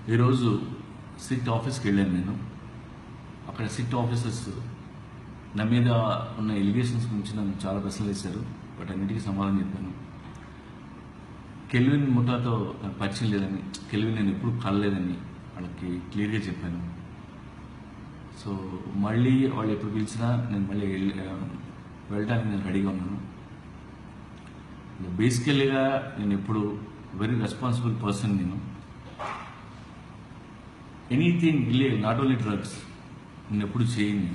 ఈరోజు సిట్ ఆఫీస్కి వెళ్ళాను నేను. అక్కడ సిట్ ఆఫీసర్స్ నా మీద ఉన్న ఎలిగేషన్స్ గురించి నన్ను చాలా ప్రశ్నలు వేశారు. బట్ అన్నిటికీ సమాధానం చెప్పాను. కెల్విన్ ముఠాతో నాకు పరిచయం లేదని, కెల్విన్ నేను ఎప్పుడు కలలేదని వాళ్ళకి క్లియర్గా చెప్పాను. సో మళ్ళీ వాళ్ళు ఎప్పుడు పిలిచినా నేను మళ్ళీ వెళ్ళడానికి నేను రెడీగా ఉన్నాను. బేసికల్గా నేను ఎప్పుడు వెరీ రెస్పాన్సిబుల్ పర్సన్. నేను anything illegal, not only drugs, నేను ఎప్పుడు చేయను.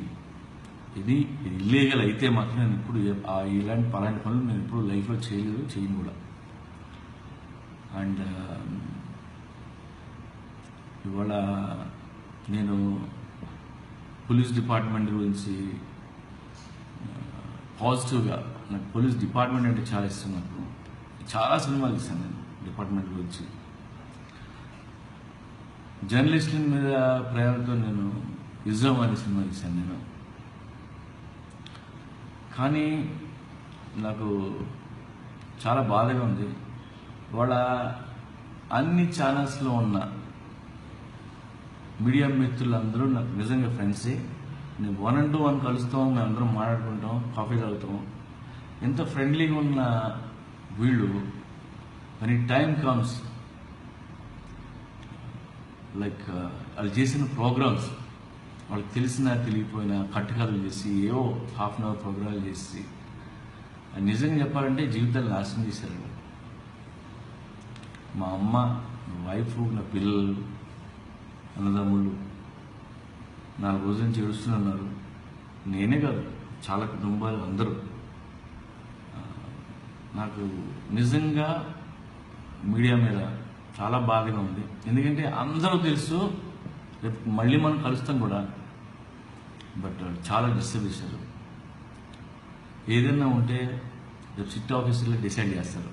ఇది ఇల్లీగల్ అయితే మాత్రం నేను ఎప్పుడు ఇలాంటి పలాంటి పనులు నేను ఎప్పుడు లైఫ్లో చేయను కూడా. అండ్ ఇవాళ నేను పోలీస్ డిపార్ట్మెంట్ గురించి పాజిటివ్గా, నాకు పోలీస్ డిపార్ట్మెంట్ అంటే చాలా ఇష్టం. నాకు చాలా సినిమాలు ఇస్తాను నేను డిపార్ట్మెంట్ గురించి. జర్నలిస్టుల మీద ప్రేమతో నేను ఇజ్జం అనే సినిమా ఇస్తాను నేను. కానీ నాకు చాలా బాధగా ఉంది. వాళ్ళ అన్ని ఛానల్స్లో ఉన్న మీడియా మిత్రులందరూ నాకు నిజంగా ఫ్రెండ్సే. నేను 1-on-1 కలుస్తాం, మేమందరం మాట్లాడుకుంటాం, కాఫీ తాగుతాం. ఎంత ఫ్రెండ్లీగా ఉన్న వీళ్ళు when టైం కమ్స్, లైక్ వాళ్ళు చేసిన ప్రోగ్రామ్స్, వాళ్ళకి తెలిసినా తెలియపోయినా కట్టుకథలు చేసి ఏవో హాఫ్ అన్ అవర్ ప్రోగ్రాలు చేసి నిజంగా చెప్పాలంటే జీవితాలు నాశనం చేశారు. మా అమ్మ, నా వైఫ్, నా పిల్లలు, అన్నదమ్ముళ్ళు 4 రోజుల నుంచి ఏడుస్తున్నారు. నేనే కాదు, చాలా కుటుంబాలు అందరూ. నాకు నిజంగా మీడియా మీద చాలా బాధగా ఉంది. ఎందుకంటే అందరూ తెలుసు, రేపు మళ్ళీ మనం కలుస్తాం కూడా. బట్ చాలా డిస్టర్బ్ చేశారు. ఏదైనా ఉంటే రేపు సిట్ ఆఫీసులో డిసైడ్ చేస్తారు.